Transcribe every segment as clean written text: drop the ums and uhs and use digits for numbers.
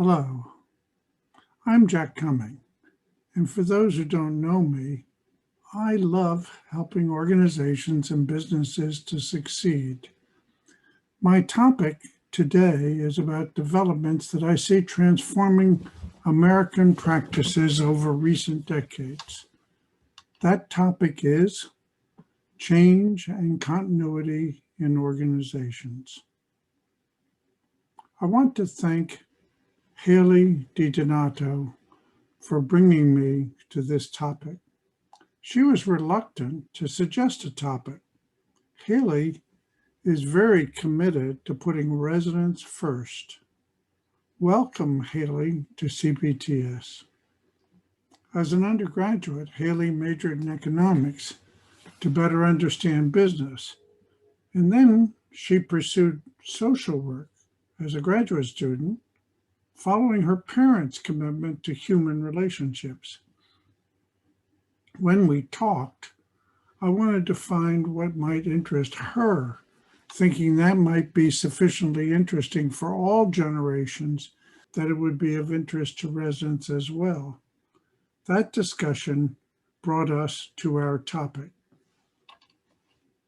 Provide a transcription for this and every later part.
Hello, I'm Jack Cumming, and for those who don't know me, I love helping organizations and businesses to succeed. My topic today is about developments that I see transforming American practices over recent decades. That topic is change and continuity in organizations. I want to thank Haley DiDonato for bringing me to this topic. She was reluctant to suggest a topic. Haley is very committed to putting residents first. Welcome, Haley, to CPTS. As an undergraduate, Haley majored in economics to better understand business, and then she pursued social work as a graduate student, following her parents' commitment to human relationships. When we talked, I wanted to find what might interest her, thinking that might be sufficiently interesting for all generations that it would be of interest to residents as well. That discussion brought us to our topic.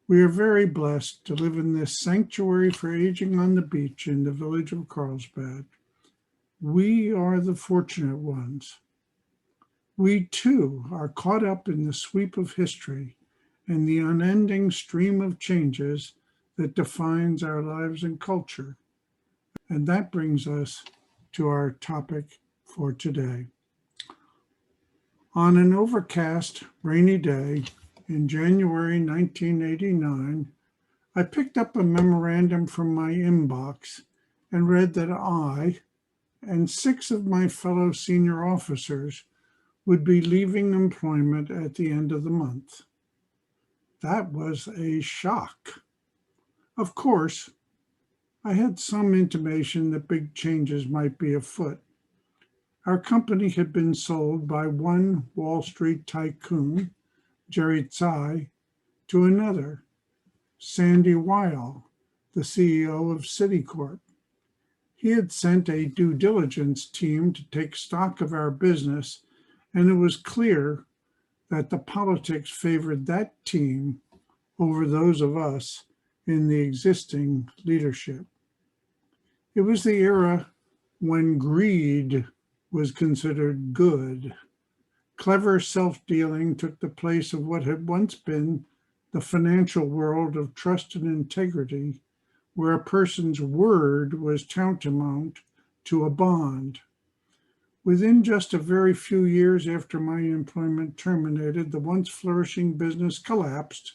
We are very blessed to live in this sanctuary for aging on the beach in the village of Carlsbad. We are the fortunate ones. We too are caught up in the sweep of history and the unending stream of changes that defines our lives and culture. And that brings us to our topic for today. On an overcast, rainy day in January 1989, I picked up a memorandum from my inbox and read that I and 6 of my fellow senior officers would be leaving employment at the end of the month. That was a shock. Of course, I had some intimation that big changes might be afoot. Our company had been sold by one Wall Street tycoon, Jerry Tsai, to another, Sandy Weill, the CEO of Citicorp. He had sent a due diligence team to take stock of our business, and it was clear that the politics favored that team over those of us in the existing leadership. It was the era when greed was considered good. Clever self-dealing took the place of what had once been the financial world of trust and integrity, where a person's word was tantamount to a bond. Within just a very few years after my employment terminated, the once flourishing business collapsed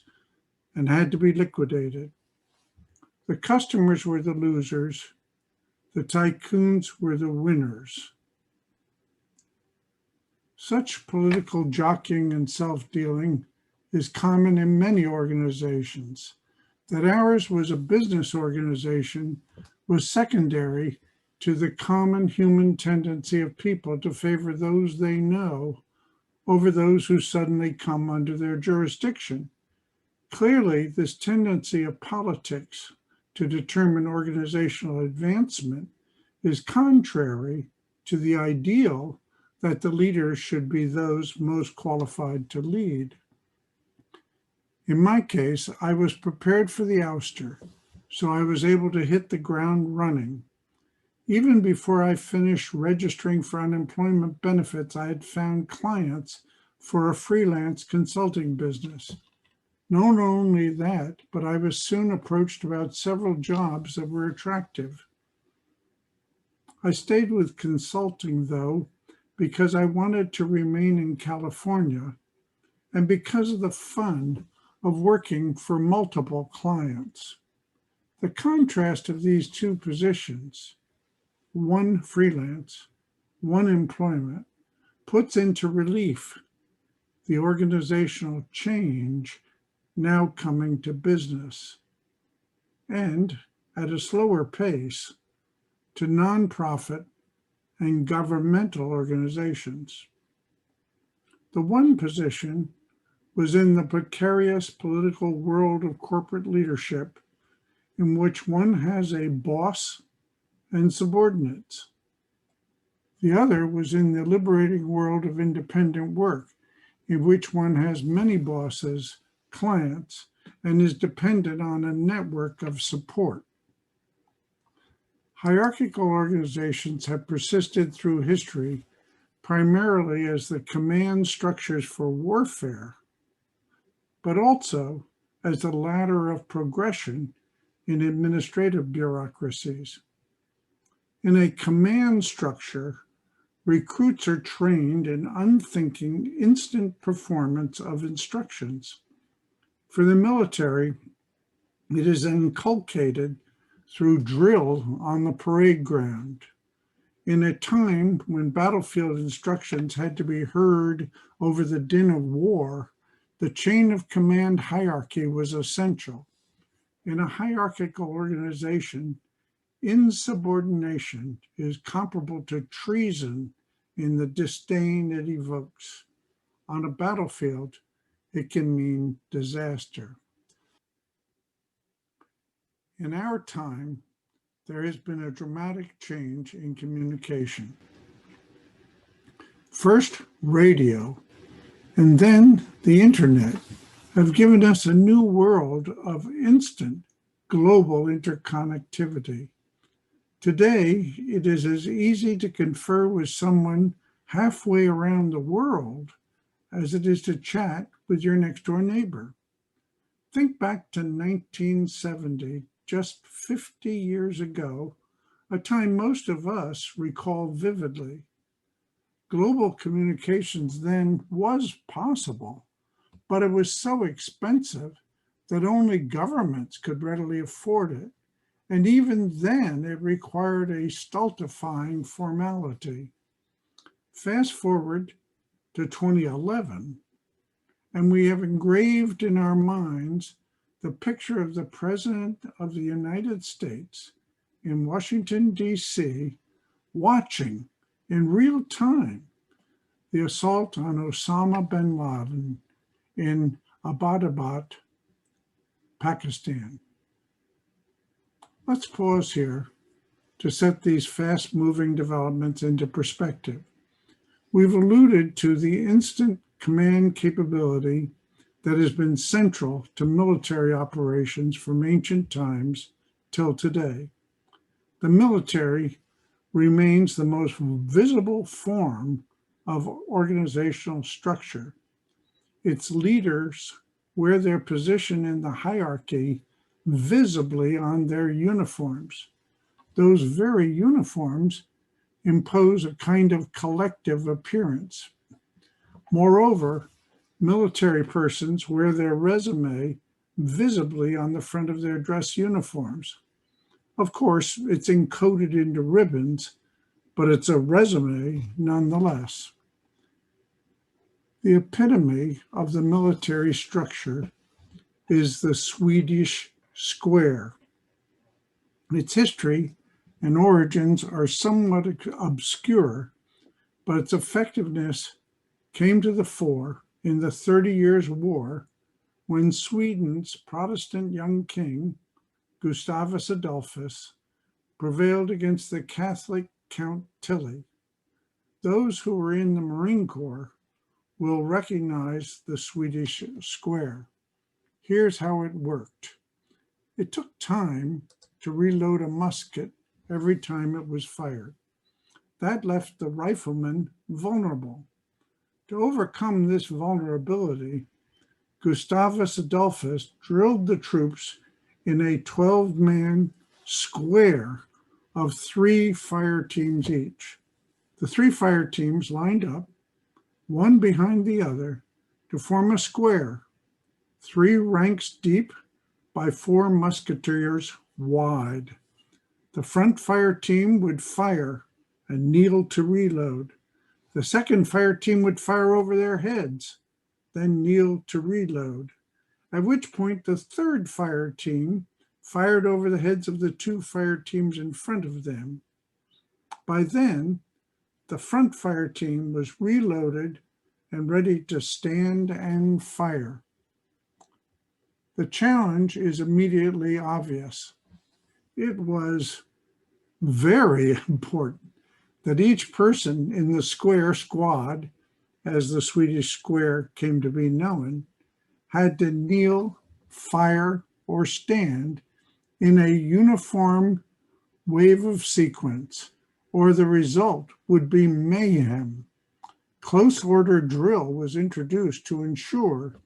and had to be liquidated. The customers were the losers. The tycoons were the winners. Such political jockeying and self-dealing is common in many organizations. That ours was a business organization was secondary to the common human tendency of people to favor those they know over those who suddenly come under their jurisdiction. Clearly, this tendency of politics to determine organizational advancement is contrary to the ideal that the leaders should be those most qualified to lead. In my case, I was prepared for the ouster, so I was able to hit the ground running. Even before I finished registering for unemployment benefits, I had found clients for a freelance consulting business. Not only that, but I was soon approached about several jobs that were attractive. I stayed with consulting, though, because I wanted to remain in California and because of the fun of working for multiple clients. The contrast of these two positions, one freelance, one employment, puts into relief the organizational change now coming to business, and at a slower pace to nonprofit and governmental organizations. The one position was in the precarious political world of corporate leadership, in which one has a boss and subordinates. The other was in the liberating world of independent work, in which one has many bosses, clients, and is dependent on a network of support. Hierarchical organizations have persisted through history primarily as the command structures for warfare, but also as the ladder of progression in administrative bureaucracies. In a command structure, recruits are trained in unthinking, instant performance of instructions. For the military, it is inculcated through drill on the parade ground. In a time when battlefield instructions had to be heard over the din of war, the chain of command hierarchy was essential. In a hierarchical organization, insubordination is comparable to treason in the disdain it evokes. On a battlefield, it can mean disaster. In our time, there has been a dramatic change in communication. First, radio, and then the internet have given us a new world of instant global interconnectivity. Today, it is as easy to confer with someone halfway around the world as it is to chat with your next door neighbor. Think back to 1970, just 50 years ago, a time most of us recall vividly. Global communications then was possible, but it was so expensive that only governments could readily afford it. And even then, it required a stultifying formality. Fast forward to 2011, and we have engraved in our minds the picture of the President of the United States in Washington, D.C., watching in real time the assault on Osama bin Laden in Abbottabad, Pakistan. Let's pause here to set these fast-moving developments into perspective. We've alluded to the instant command capability that has been central to military operations from ancient times till today. The military remains the most visible form of organizational structure. Its leaders wear their position in the hierarchy visibly on their uniforms. Those very uniforms impose a kind of collective appearance. Moreover, military persons wear their resume visibly on the front of their dress uniforms. Of course, it's encoded into ribbons, but it's a resume nonetheless. The epitome of the military structure is the Swedish square. Its history and origins are somewhat obscure, but its effectiveness came to the fore in the 30 Years' War when Sweden's Protestant young king, Gustavus Adolphus, prevailed against the Catholic Count Tilly. Those who were in the Marine Corps will recognize the Swedish square. Here's how it worked. It took time to reload a musket every time it was fired. That left the rifleman vulnerable. To overcome this vulnerability, Gustavus Adolphus drilled the troops in a 12-man square of 3 fire teams each. The 3 fire teams lined up, one behind the other, to form a square, 3 ranks deep by 4 musketeers wide. The front fire team would fire and kneel to reload. The second fire team would fire over their heads, then kneel to reload, at which point the third fire team fired over the heads of the 2 fire teams in front of them. By then, the front fire team was reloaded and ready to stand and fire. The challenge is immediately obvious. It was very important that each person in the square squad, as the Swedish square came to be known, had to kneel, fire, or stand in a uniform wave of sequence, or the result would be mayhem. Close order drill was introduced to ensure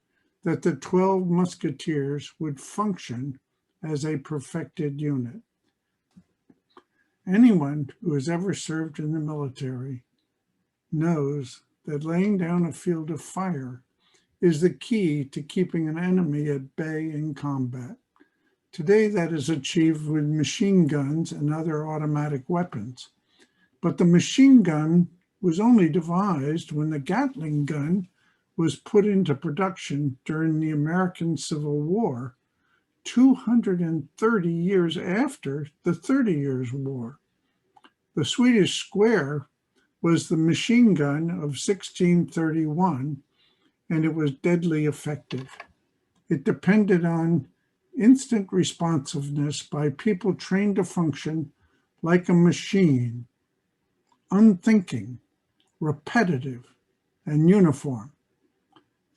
that the 12 musketeers would function as a perfected unit. Anyone who has ever served in the military knows that laying down a field of fire is the key to keeping an enemy at bay in combat. Today, that is achieved with machine guns and other automatic weapons. But the machine gun was only devised when the Gatling gun was put into production during the American Civil War, 230 years after the 30 Years' War. The Swedish square was the machine gun of 1631, and it was deadly effective. It depended on instant responsiveness by people trained to function like a machine, unthinking, repetitive, and uniform.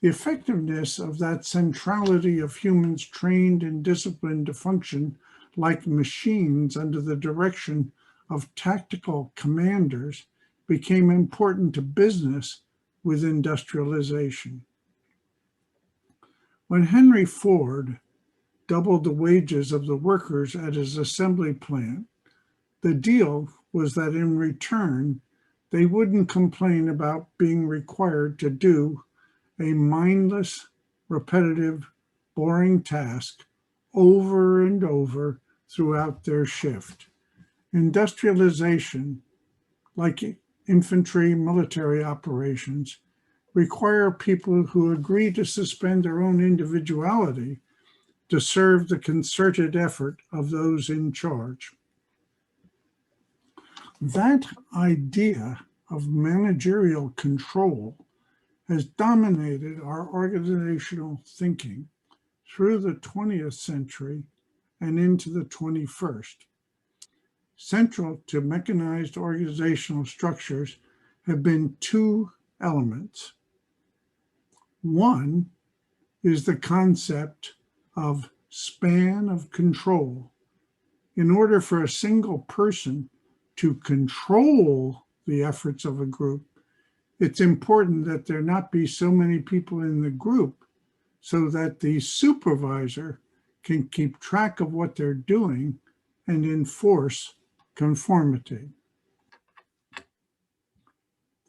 The effectiveness of that centrality of humans trained and disciplined to function like machines under the direction of tactical commanders became important to business with industrialization. When Henry Ford doubled the wages of the workers at his assembly plant, the deal was that in return, they wouldn't complain about being required to do a mindless, repetitive, boring task over and over throughout their shift. Industrialization, like infantry military operations, require people who agree to suspend their own individuality to serve the concerted effort of those in charge. That idea of managerial control has dominated our organizational thinking through the 20th century and into the 21st. Central to mechanized organizational structures have been two elements. One is the concept of span of control. In order for a single person to control the efforts of a group, it's important that there not be so many people in the group so that the supervisor can keep track of what they're doing and enforce conformity.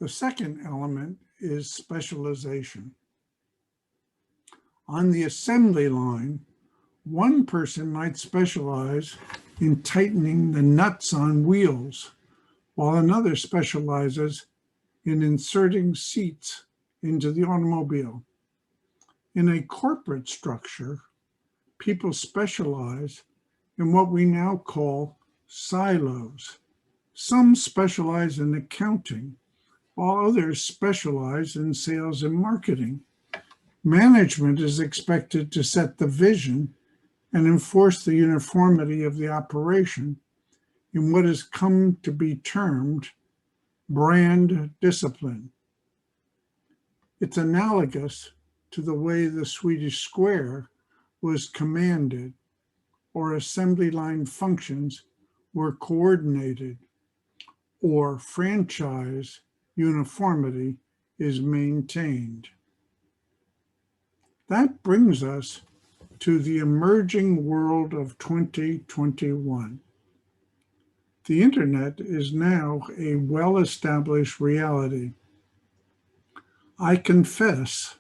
The second element is specialization. On the assembly line, one person might specialize in tightening the nuts on wheels, while another specializes in inserting seats into the automobile. In a corporate structure, people specialize in what we now call silos. Some specialize in accounting, while others specialize in sales and marketing. Management is expected to set the vision and enforce the uniformity of the operation in what has come to be termed brand discipline. It's analogous to the way the Swedish square was commanded or assembly line functions were coordinated, or franchise uniformity is maintained. That brings us to the emerging world of 2021. The internet is now a well-established reality. I confess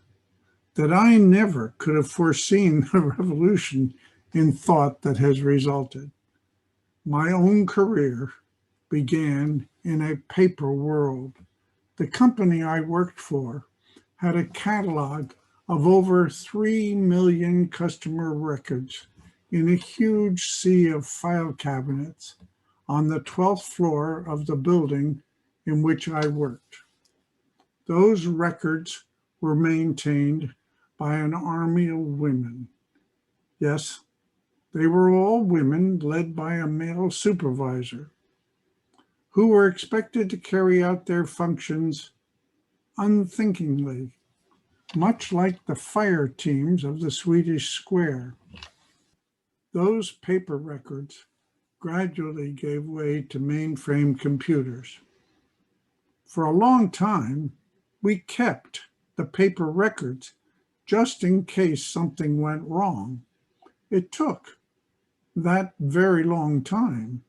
that I never could have foreseen the revolution in thought that has resulted. My own career began in a paper world. The company I worked for had a catalog of over 3 million customer records in a huge sea of file cabinets on the 12th floor of the building in which I worked. Those records were maintained by an army of women. Yes, they were all women led by a male supervisor who were expected to carry out their functions unthinkingly, much like the fire teams of the Swedish square. Those paper records gradually gave way to mainframe computers. For a long time, we kept the paper records just in case something went wrong. It took that very long time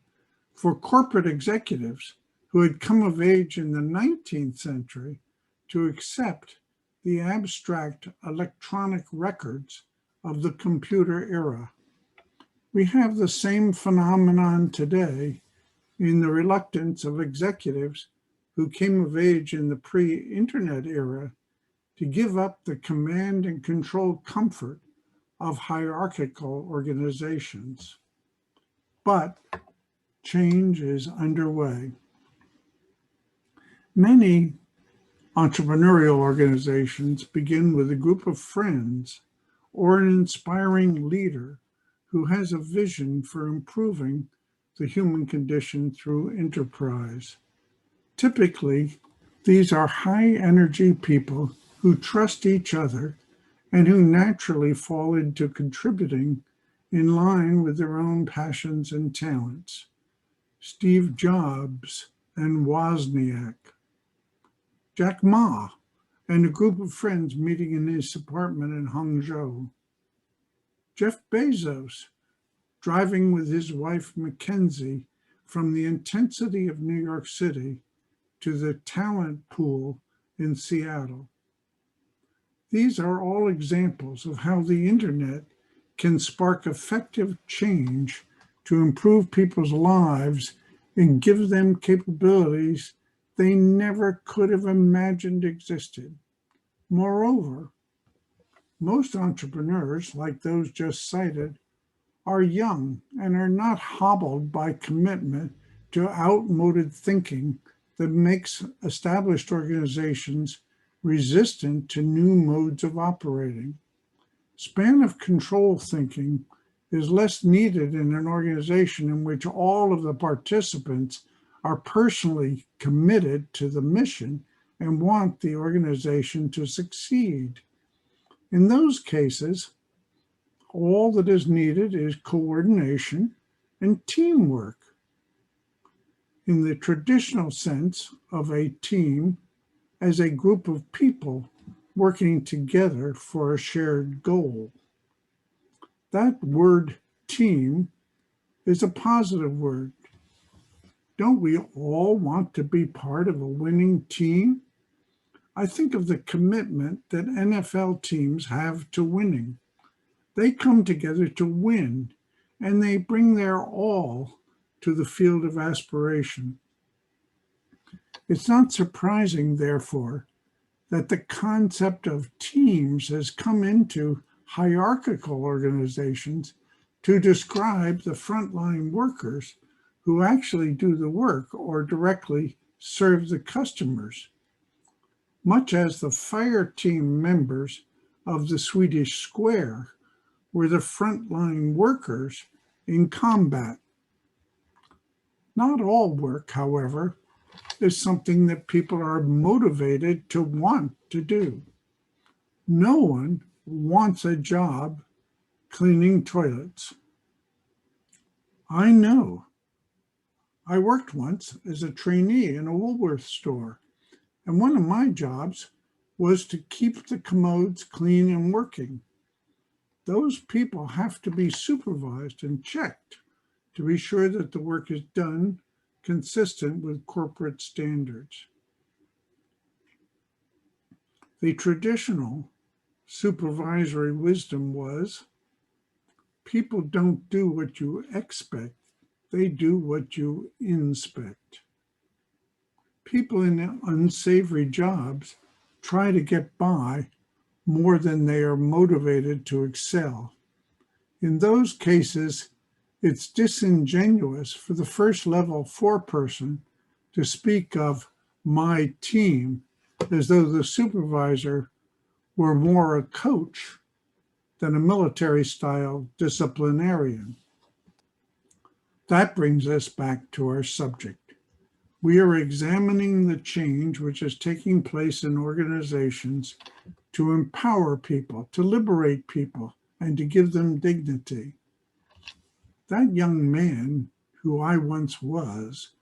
for corporate executives who had come of age in the 19th century to accept the abstract electronic records of the computer era. We have the same phenomenon today in the reluctance of executives who came of age in the pre-internet era to give up the command and control comfort of hierarchical organizations. But change is underway. Many entrepreneurial organizations begin with a group of friends or an inspiring leader who has a vision for improving the human condition through enterprise. Typically, these are high-energy people who trust each other and who naturally fall into contributing in line with their own passions and talents. Steve Jobs and Wozniak. Jack Ma and a group of friends meeting in his apartment in Hangzhou. Jeff Bezos driving with his wife Mackenzie from the intensity of New York City to the talent pool in Seattle. These are all examples of how the internet can spark effective change to improve people's lives and give them capabilities they never could have imagined existed. Moreover, most entrepreneurs, like those just cited, are young and are not hobbled by commitment to outmoded thinking that makes established organizations resistant to new modes of operating. Span of control thinking is less needed in an organization in which all of the participants are personally committed to the mission and want the organization to succeed. In those cases, all that is needed is coordination and teamwork. In the traditional sense of a team as a group of people working together for a shared goal. That word team is a positive word. Don't we all want to be part of a winning team? I think of the commitment that NFL teams have to winning. They come together to win, and they bring their all to the field of aspiration. It's not surprising, therefore, that the concept of teams has come into hierarchical organizations to describe the frontline workers who actually do the work or directly serve the customers, much as the fire team members of the Swedish square were the frontline workers in combat. Not all work, however, is something that people are motivated to want to do. No one wants a job cleaning toilets. I know. I worked once as a trainee in a Woolworth store, and one of my jobs was to keep the commodes clean and working. Those people have to be supervised and checked to be sure that the work is done consistent with corporate standards. The traditional supervisory wisdom was, people don't do what you expect, they do what you inspect. People in unsavory jobs try to get by more than they are motivated to excel. In those cases, it's disingenuous for the first level foreperson to speak of my team as though the supervisor were more a coach than a military-style disciplinarian. That brings us back to our subject. We are examining the change which is taking place in organizations to empower people, to liberate people, and to give them dignity. That young man, who I once was,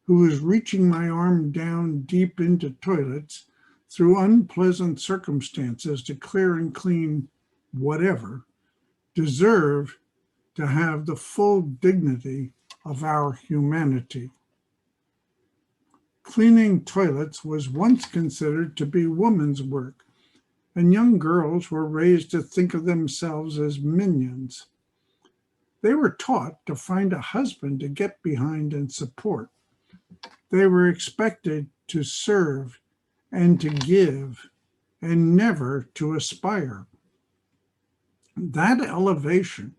who was reaching my arm down deep into toilets through unpleasant circumstances to clear and clean whatever, deserved to have the full dignity of our humanity. Cleaning toilets was once considered to be woman's work, and young girls were raised to think of themselves as minions. They were taught to find a husband to get behind and support. They were expected to serve and to give and never to aspire. That elevation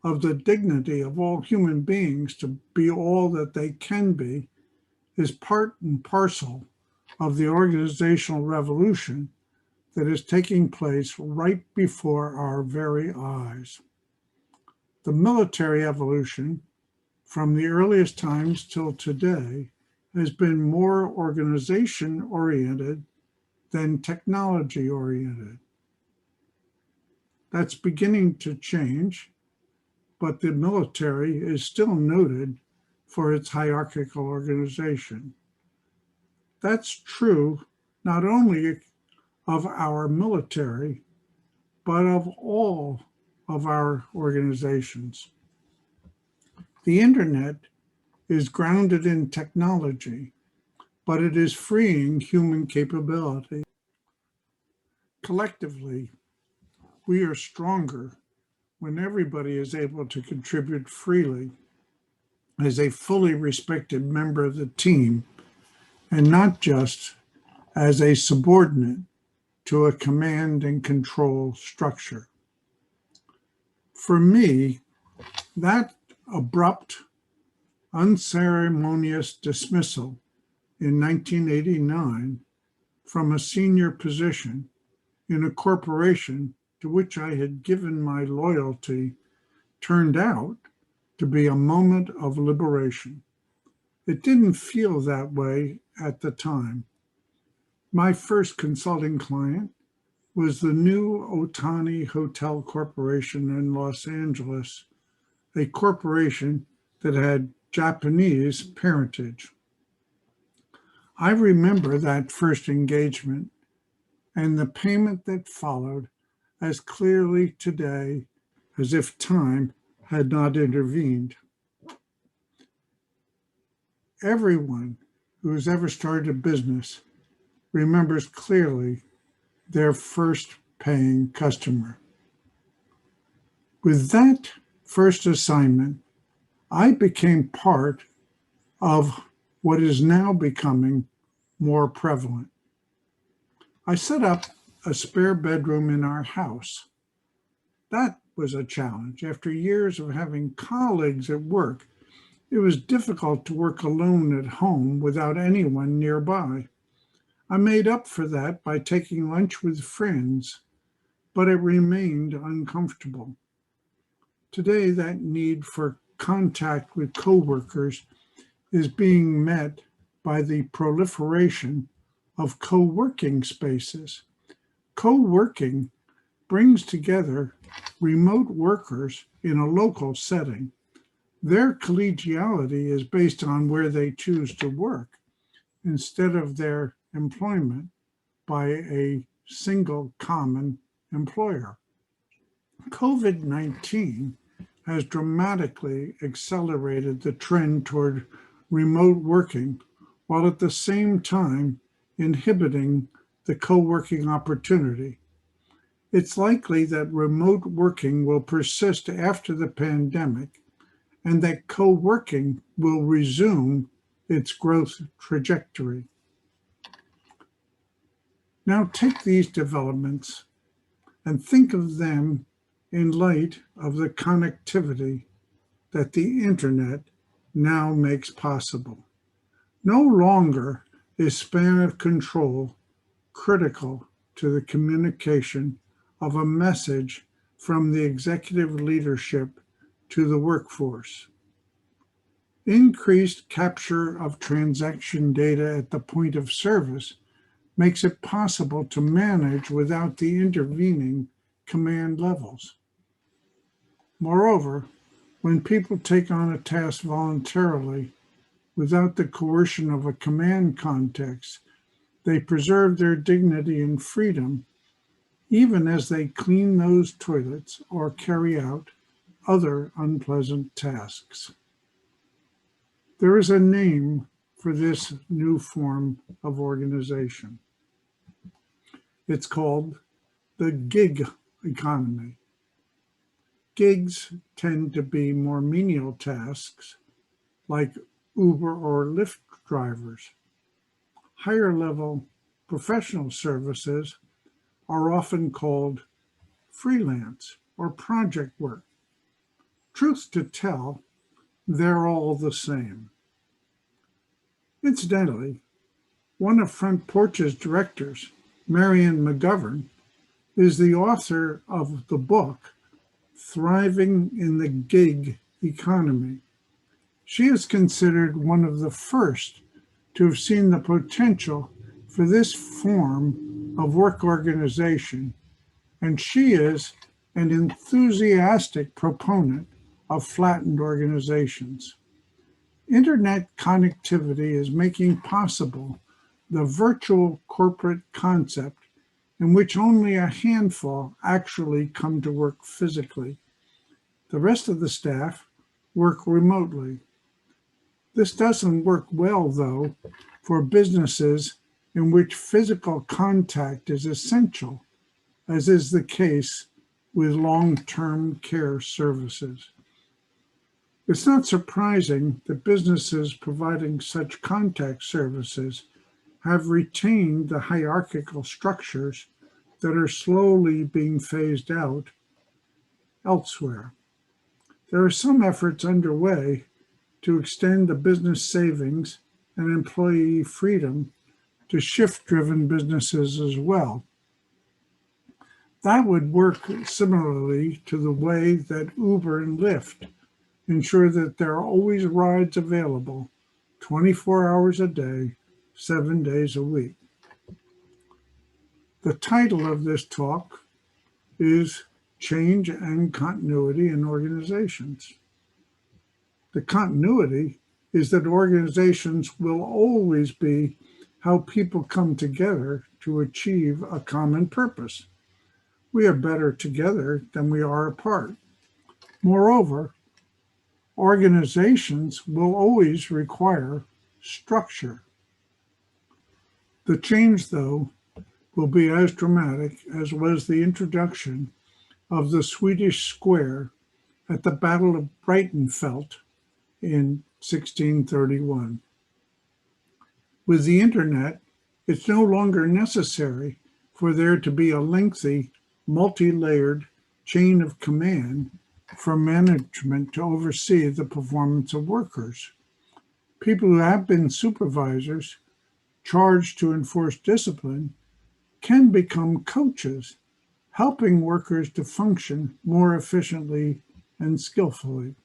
of the dignity of all human beings to be all that they can be is part and parcel of the organizational revolution that is taking place right before our very eyes. The military evolution, from the earliest times till today, has been more organization-oriented than technology-oriented. That's beginning to change, but the military is still noted for its hierarchical organization. That's true not only of our military, but of all of our organizations. The internet is grounded in technology, but it is freeing human capability. Collectively, we are stronger when everybody is able to contribute freely as a fully respected member of the team and not just as a subordinate to a command and control structure. For me, that abrupt, unceremonious dismissal in 1989 from a senior position in a corporation to which I had given my loyalty turned out to be a moment of liberation. It didn't feel that way at the time. My first consulting client was the new Otani Hotel Corporation in Los Angeles, a corporation that had Japanese parentage. I remember that first engagement and the payment that followed as clearly today as if time had not intervened. Everyone who has ever started a business remembers clearly their first paying customer. With that first assignment, I became part of what is now becoming more prevalent. I set up a spare bedroom in our house. That was a challenge. After years of having colleagues at work, it was difficult to work alone at home without anyone nearby. I made up for that by taking lunch with friends, but it remained uncomfortable. Today, that need for contact with coworkers is being met by the proliferation of co-working spaces. Co-working brings together remote workers in a local setting. Their collegiality is based on where they choose to work instead of their employment by a single common employer. COVID-19 has dramatically accelerated the trend toward remote working, while at the same time inhibiting the co-working opportunity. It's likely that remote working will persist after the pandemic and that co-working will resume its growth trajectory. Now take these developments and think of them in light of the connectivity that the internet now makes possible. No longer is span of control critical to the communication of a message from the executive leadership to the workforce. Increased capture of transaction data at the point of service makes it possible to manage without the intervening command levels. Moreover, when people take on a task voluntarily without the coercion of a command context, they preserve their dignity and freedom even as they clean those toilets or carry out other unpleasant tasks. There is a name for this new form of organization. It's called the gig economy. Gigs tend to be more menial tasks like Uber or Lyft drivers. Higher level professional services are often called freelance or project work. Truth to tell, they're all the same. Incidentally, one of Front Porch's directors, Marian McGovern, is the author of the book Thriving in the Gig Economy. She is considered one of the first to have seen the potential for this form of work organization, and she is an enthusiastic proponent of flattened organizations. Internet connectivity is making possible the virtual corporate concept in which only a handful actually come to work physically. The rest of the staff work remotely. This doesn't work well, though, for businesses in which physical contact is essential, as is the case with long-term care services. It's not surprising that businesses providing such contact services have retained the hierarchical structures that are slowly being phased out elsewhere. There are some efforts underway to extend the business savings and employee freedom to shift-driven businesses as well. That would work similarly to the way that Uber and Lyft ensure that there are always rides available 24 hours a day, 7 days a week. The title of this talk is Change and Continuity in Organizations. The continuity is that organizations will always be how people come together to achieve a common purpose. We are better together than we are apart. Moreover, organizations will always require structure. The change, though, will be as dramatic as was the introduction of the Swedish square at the Battle of Breitenfeld in 1631. With the internet, it's no longer necessary for there to be a lengthy, multi-layered chain of command for management to oversee the performance of workers. People who have been supervisors charged to enforce discipline can become coaches, helping workers to function more efficiently and skillfully.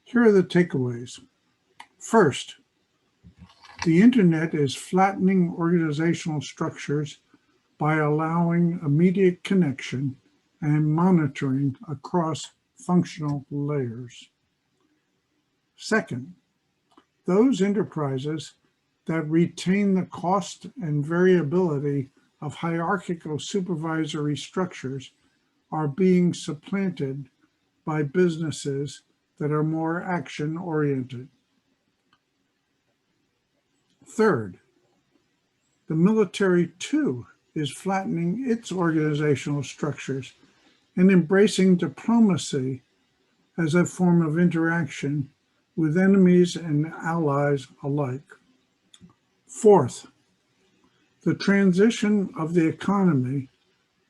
Here are the takeaways. First, the internet is flattening organizational structures by allowing immediate connection and monitoring across functional layers. Second, those enterprises that retain the cost and variability of hierarchical supervisory structures are being supplanted by businesses that are more action-oriented. Third, the military too is flattening its organizational structures and embracing diplomacy as a form of interaction with enemies and allies alike. Fourth, the transition of the economy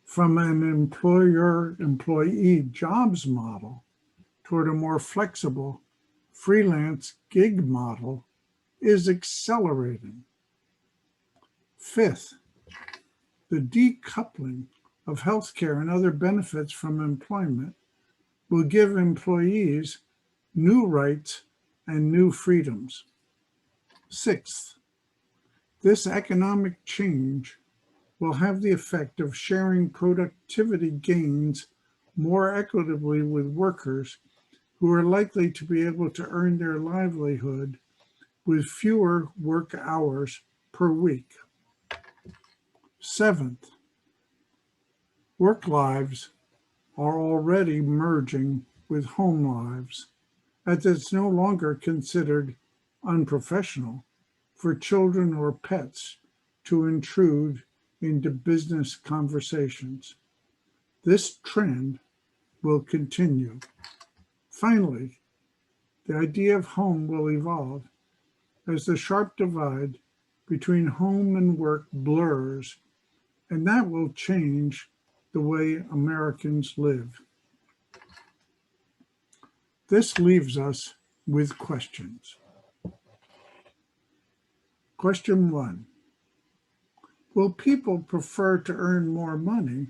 from an employer-employee jobs model toward a more flexible freelance gig model is accelerating. Fifth, the decoupling of healthcare and other benefits from employment will give employees new rights, and new freedoms. Sixth, this economic change will have the effect of sharing productivity gains more equitably with workers who are likely to be able to earn their livelihood with fewer work hours per week. Seventh, work lives are already merging with home lives, as it's no longer considered unprofessional for children or pets to intrude into business conversations. This trend will continue. Finally, the idea of home will evolve as the sharp divide between home and work blurs, and that will change the way Americans live. This leaves us with questions. Question 1. Will people prefer to earn more money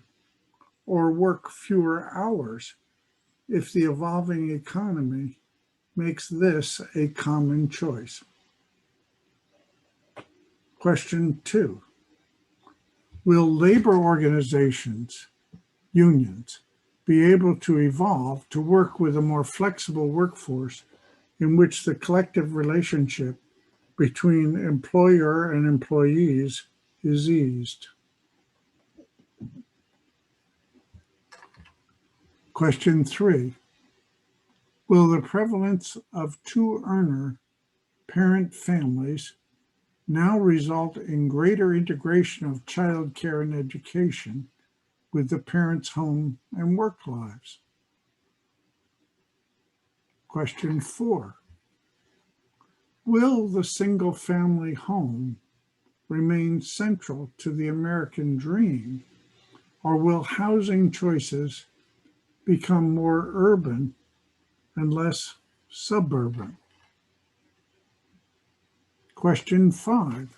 or work fewer hours if the evolving economy makes this a common choice? Question 2. Will labor organizations, unions, be able to evolve to work with a more flexible workforce in which the collective relationship between employer and employees is eased? Question 3. Will the prevalence of two-earner parent families now result in greater integration of childcare and education with the parents' home and work lives? Question 4. Will the single-family home remain central to the American dream, or will housing choices become more urban and less suburban? Question 5.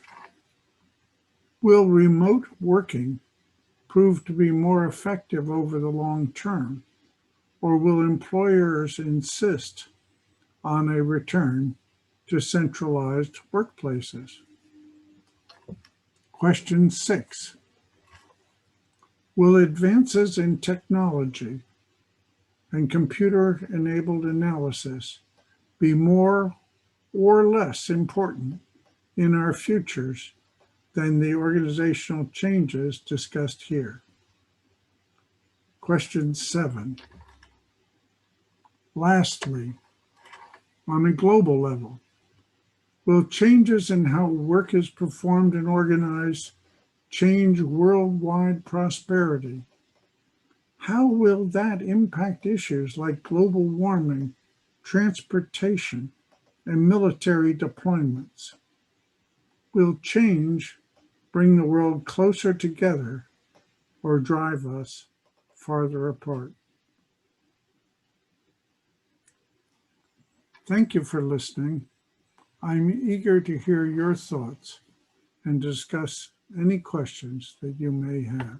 Will remote working prove to be more effective over the long term, or will employers insist on a return to centralized workplaces? Question 6. Will advances in technology and computer-enabled analysis be more or less important in our futures than the organizational changes discussed here? Question 7. Lastly, on a global level, will changes in how work is performed and organized change worldwide prosperity? How will that impact issues like global warming, transportation, and military deployments? Will change bring the world closer together or drive us farther apart? Thank you for listening. I'm eager to hear your thoughts and discuss any questions that you may have.